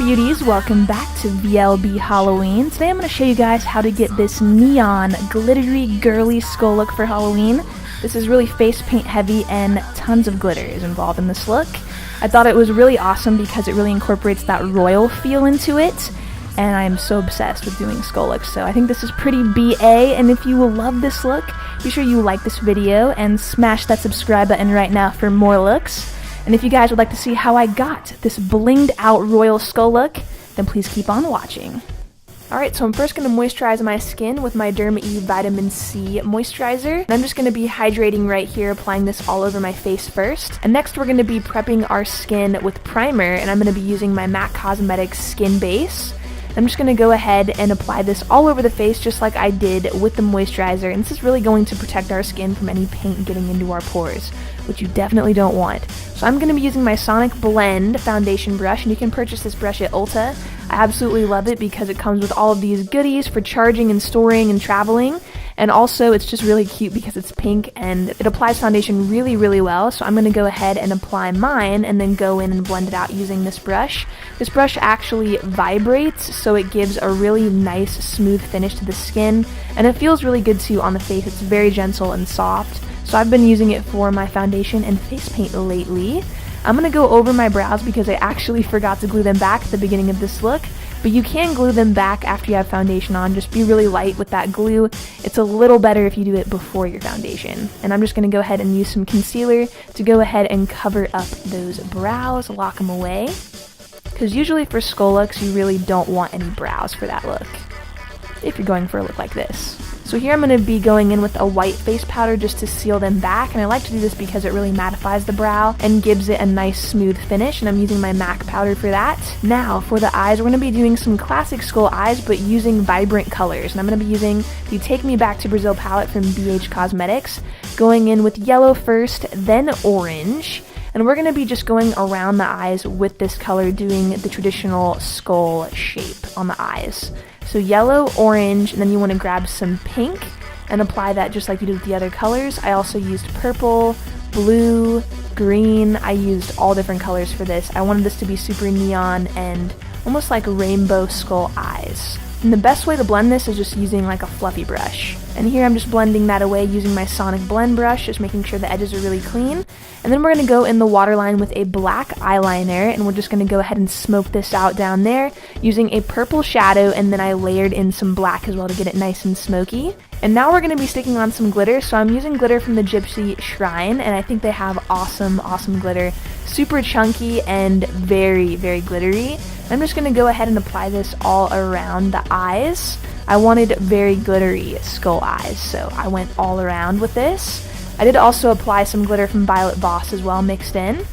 beauties, welcome back to VLB Halloween. Today I'm going to show you guys how to get this neon, glittery, girly skull look for Halloween. This is really face paint heavy and tons of glitter is involved in this look. I thought it was really awesome because it really incorporates that royal feel into it, and I'm so obsessed with doing skull looks, so I think this is pretty BA, and if you will love this look, be sure you like this video and smash that subscribe button right now for more looks. And if you guys would like to see how I got this blinged out royal skull look, then please keep on watching. Alright, so I'm first going to moisturize my skin with my Derma E Vitamin C moisturizer. And I'm just going to be hydrating right here, applying this all over my face first. And next we're going to be prepping our skin with primer, and I'm going to be using my MAC Cosmetics Skin Base. I'm just going to go ahead and apply this all over the face just like I did with the moisturizer, and this is really going to protect our skin from any paint getting into our pores, which you definitely don't want. So I'm going to be using my Sonic Blend foundation brush, and you can purchase this brush at Ulta. I absolutely love it because it comes with all of these goodies for charging and storing and traveling, and also it's just really cute because it's pink and it applies foundation really, really well. So I'm going to go ahead and apply mine and then go in and blend it out using this brush. This brush actually vibrates, so it gives a really nice smooth finish to the skin, and it feels really good too on the face. It's very gentle and soft. So I've been using it for my foundation and face paint lately. I'm going to go over my brows because I actually forgot to glue them back at the beginning of this look, but you can glue them back after you have foundation on. Just be really light with that glue. It's a little better if you do it before your foundation. And I'm just going to go ahead and use some concealer to go ahead and cover up those brows, lock them away. Because usually for skull looks, you really don't want any brows for that look, if you're going for a look like this. So here I'm going to be going in with a white face powder just to seal them back, and I like to do this because it really mattifies the brow and gives it a nice smooth finish, and I'm using my MAC powder for that. Now for the eyes, we're going to be doing some classic skull eyes but using vibrant colors, and I'm going to be using the Take Me Back to Brazil palette from BH Cosmetics, going in with yellow first, then orange. And we're going to be just going around the eyes with this color, doing the traditional skull shape on the eyes. So yellow, orange, and then you want to grab some pink and apply that just like you did with the other colors. I also used purple, blue, green. I used all different colors for this. I wanted this to be super neon and almost like rainbow skull eyes. And the best way to blend this is just using like a fluffy brush. And here I'm just blending that away using my Sonic Blend brush, just making sure the edges are really clean. And then we're going to go in the waterline with a black eyeliner, and we're just going to go ahead and smoke this out down there using a purple shadow, and then I layered in some black as well to get it nice and smoky. And now we're going to be sticking on some glitter, so I'm using glitter from the Gypsy Shrine, and I think they have awesome, awesome glitter. Super chunky and very, very glittery. I'm just going to go ahead and apply this all around the eyes. I wanted very glittery skull eyes, so I went all around with this. I did also apply some glitter from Violet Voss as well mixed in.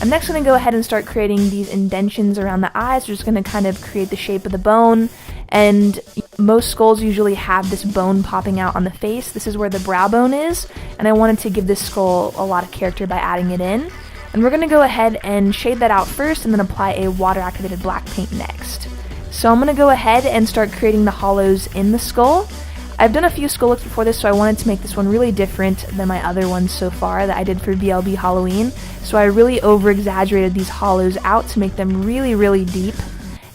I'm next going to go ahead and start creating these indentions around the eyes. We're just going to kind of create the shape of the bone, and most skulls usually have this bone popping out on the face. This is where the brow bone is, and I wanted to give this skull a lot of character by adding it in. And we're going to go ahead and shade that out first and then apply a water-activated black paint next. So I'm going to go ahead and start creating the hollows in the skull. I've done a few skull looks before this, so I wanted to make this one really different than my other ones so far that I did for VLB Halloween. So I really over-exaggerated these hollows out to make them really, really deep.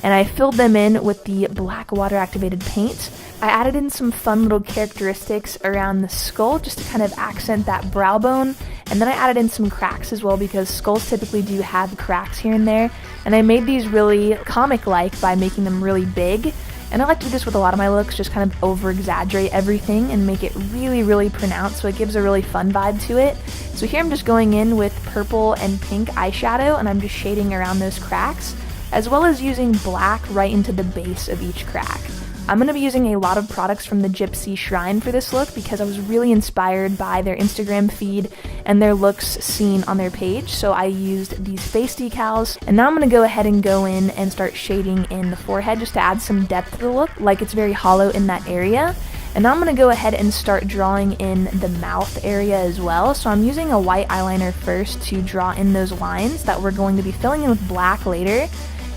And I filled them in with the black water-activated paint. I added in some fun little characteristics around the skull just to kind of accent that brow bone. And then I added in some cracks as well because skulls typically do have cracks here and there. And I made these really comic-like by making them really big. And I like to do this with a lot of my looks, just kind of over-exaggerate everything and make it really, really pronounced, so it gives a really fun vibe to it. So here I'm just going in with purple and pink eyeshadow, and I'm just shading around those cracks, as well as using black right into the base of each crack. I'm going to be using a lot of products from the Gypsy Shrine for this look because I was really inspired by their Instagram feed and their looks seen on their page, so I used these face decals. And now I'm going to go ahead and go in and start shading in the forehead just to add some depth to the look, like it's very hollow in that area. And now I'm going to go ahead and start drawing in the mouth area as well. So I'm using a white eyeliner first to draw in those lines that we're going to be filling in with black later.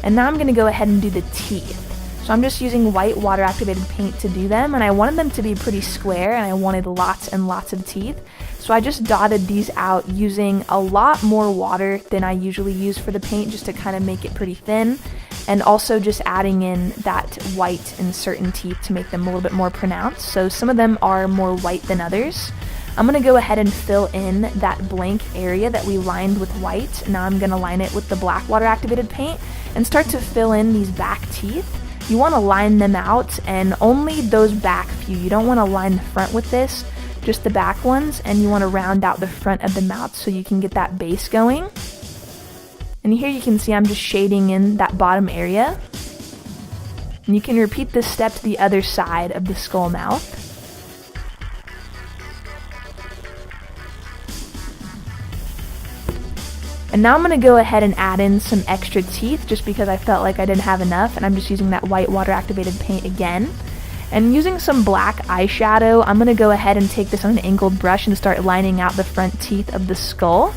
And now I'm going to go ahead and do the teeth. So I'm just using white water-activated paint to do them, and I wanted them to be pretty square, and I wanted lots and lots of teeth. So I just dotted these out using a lot more water than I usually use for the paint, just to kind of make it pretty thin. and also just adding in that white in certain teeth to make them a little bit more pronounced. So some of them are more white than others. I'm going to go ahead and fill in that blank area that we lined with white. Now I'm going to line it with the black water activated paint and start to fill in these back teeth. You want to line them out, and only those back few. You don't want to line the front with this, just the back ones, and you want to round out the front of the mouth so you can get that base going. And here you can see I'm just shading in that bottom area. And you can repeat this step to the other side of the skull mouth. And now I'm going to go ahead and add in some extra teeth just because I felt like I didn't have enough, and I'm just using that white water activated paint again. And using some black eyeshadow, I'm going to go ahead and take this on an angled brush and start lining out the front teeth of the skull.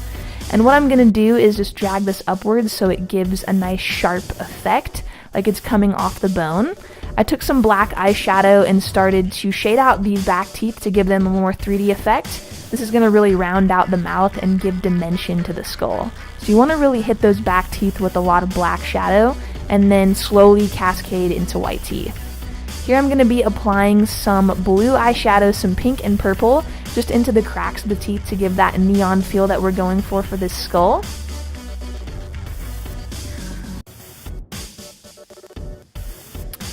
And what I'm going to do is just drag this upwards so it gives a nice sharp effect, like it's coming off the bone. I took some black eyeshadow and started to shade out these back teeth to give them a more 3D effect. This is going to really round out the mouth and give dimension to the skull. So you want to really hit those back teeth with a lot of black shadow and then slowly cascade into white teeth. Here I'm going to be applying some blue eyeshadow, some pink and purple, just into the cracks of the teeth to give that neon feel that we're going for this skull.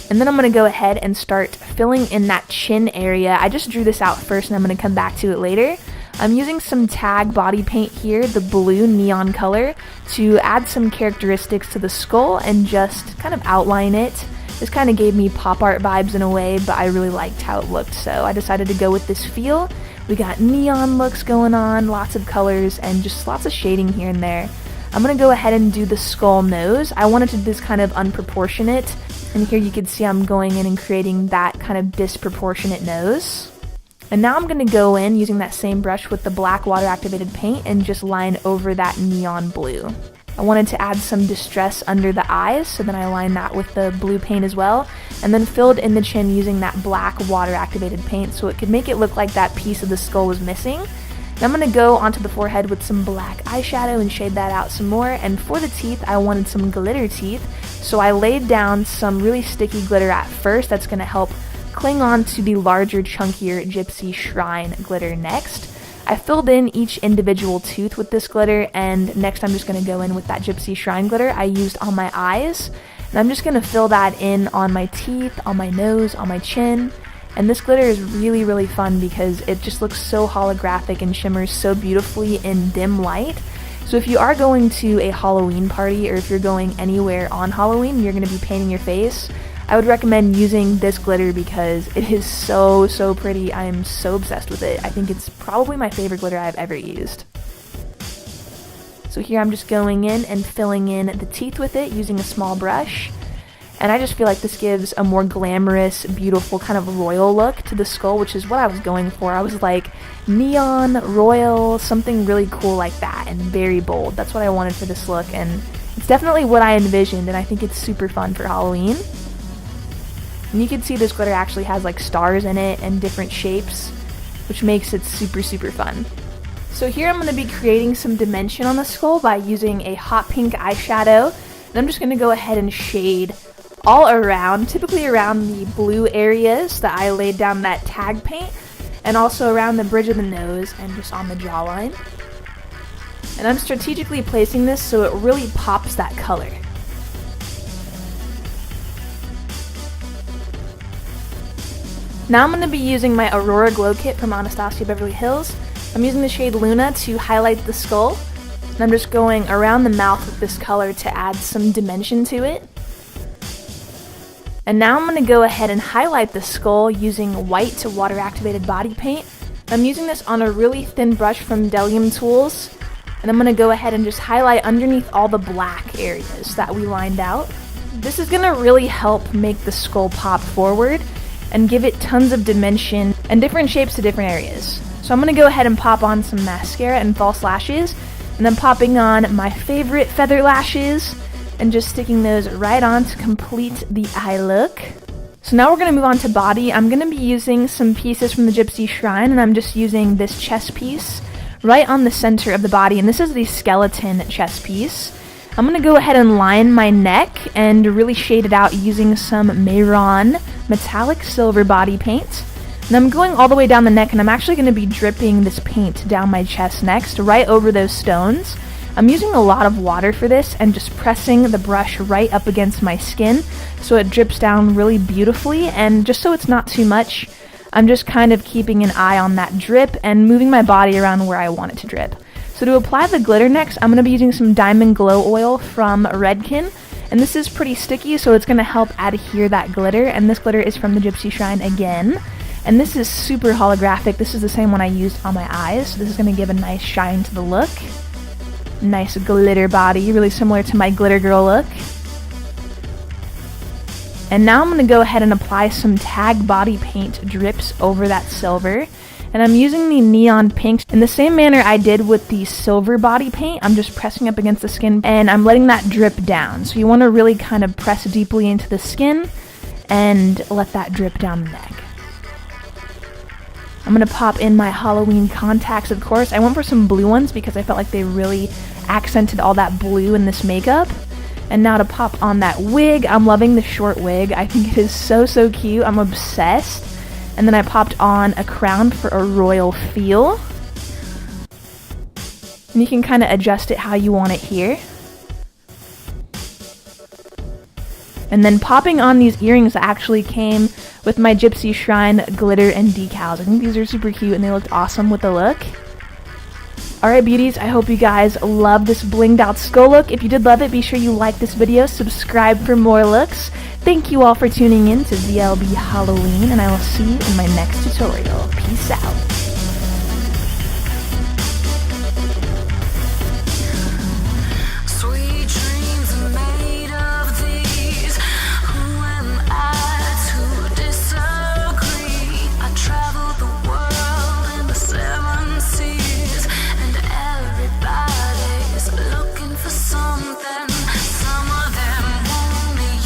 And then I'm going to go ahead and start filling in that chin area. I just drew this out first and I'm going to come back to it later. I'm using some tag body paint here, the blue neon color, to add some characteristics to the skull and just kind of outline it. This kind of gave me pop art vibes in a way, but I really liked how it looked, so I decided to go with this feel. We got neon looks going on, lots of colors, and just lots of shading here and there. I'm going to go ahead and do the skull nose. I wanted to do this kind of unproportionate, and here you can see I'm going in and creating that kind of disproportionate nose. And now I'm going to go in using that same brush with the black water activated paint and just line over that neon blue. I wanted to add some distress under the eyes, so then I lined that with the blue paint as well, and then filled in the chin using that black water activated paint so it could make it look like that piece of the skull was missing. Now I'm going to go onto the forehead with some black eyeshadow and shade that out some more, and for the teeth I wanted some glitter teeth, so I laid down some really sticky glitter at first that's going to help cling on to the larger, chunkier Gypsy Shrine glitter next. I filled in each individual tooth with this glitter, and next I'm just going to go in with that Gypsy Shrine glitter I used on my eyes. And I'm just going to fill that in on my teeth, on my nose, on my chin. And this glitter is really, really fun because it just looks so holographic and shimmers so beautifully in dim light. So if you are going to a Halloween party, or if you're going anywhere on Halloween and you're going to be painting your face, I would recommend using this glitter because it is so, so pretty. I am so obsessed with it. I think it's probably my favorite glitter I've ever used. So here I'm just going in and filling in the teeth with it using a small brush. And I just feel like this gives a more glamorous, beautiful, kind of royal look to the skull, which is what I was going for. I was like, neon, royal, something really cool like that, and very bold. That's what I wanted for this look, and it's definitely what I envisioned, and I think it's super fun for Halloween. And you can see this glitter actually has like stars in it and different shapes, which makes it super, super fun. So here I'm going to be creating some dimension on the skull by using a hot pink eyeshadow, and I'm just going to go ahead and shade all around, typically around the blue areas that I laid down that tag paint, and also around the bridge of the nose and just on the jawline. And I'm strategically placing this so it really pops that color. Now I'm going to be using my Aurora Glow Kit from Anastasia Beverly Hills. I'm using the shade Luna to highlight the skull, and I'm just going around the mouth with this color to add some dimension to it. And now I'm going to go ahead and highlight the skull using white to water activated body paint. I'm using this on a really thin brush from Delium Tools, and I'm going to go ahead and just highlight underneath all the black areas that we lined out. This is going to really help make the skull pop forward and give it tons of dimension and different shapes to different areas. So I'm going to go ahead and pop on some mascara and false lashes, and then popping on my favorite feather lashes and just sticking those right on to complete the eye look. So now we're going to move on to body. I'm going to be using some pieces from the Gypsy Shrine, and I'm just using this chest piece right on the center of the body, and this is the skeleton chest piece. I'm going to go ahead and line my neck and really shade it out using some Mayron metallic silver body paint. And I'm going all the way down the neck, and I'm actually going to be dripping this paint down my chest next, right over those stones. I'm using a lot of water for this and just pressing the brush right up against my skin so it drips down really beautifully, and just so it's not too much, I'm just kind of keeping an eye on that drip and moving my body around where I want it to drip. So to apply the glitter next, I'm going to be using some Diamond Glow Oil from Redken, and this is pretty sticky, so it's going to help adhere that glitter, and this glitter is from the Gypsy Shrine again. And this is super holographic. This is the same one I used on my eyes, so this is going to give a nice shine to the look. Nice glitter body, really similar to my glitter girl look. And now I'm going to go ahead and apply some tag body paint drips over that silver. And I'm using the neon pinks in the same manner I did with the silver body paint. I'm just pressing up against the skin and I'm letting that drip down. So you want to really kind of press deeply into the skin and let that drip down the neck. I'm going to pop in my Halloween contacts, of course. I went for some blue ones because I felt like they really accented all that blue in this makeup. And now to pop on that wig. I'm loving the short wig. I think it is so, so cute. I'm obsessed. And then I popped on a crown for a royal feel. And you can kind of adjust it how you want it here. And then popping on these earrings that actually came with my Gypsy Shrine glitter and decals. I think these are super cute and they looked awesome with the look. Alright beauties, I hope you guys love this blinged out skull look. If you did love it, be sure you like this video, subscribe for more looks. Thank you all for tuning in to VLB Halloween, and I will see you in my next tutorial. Peace out.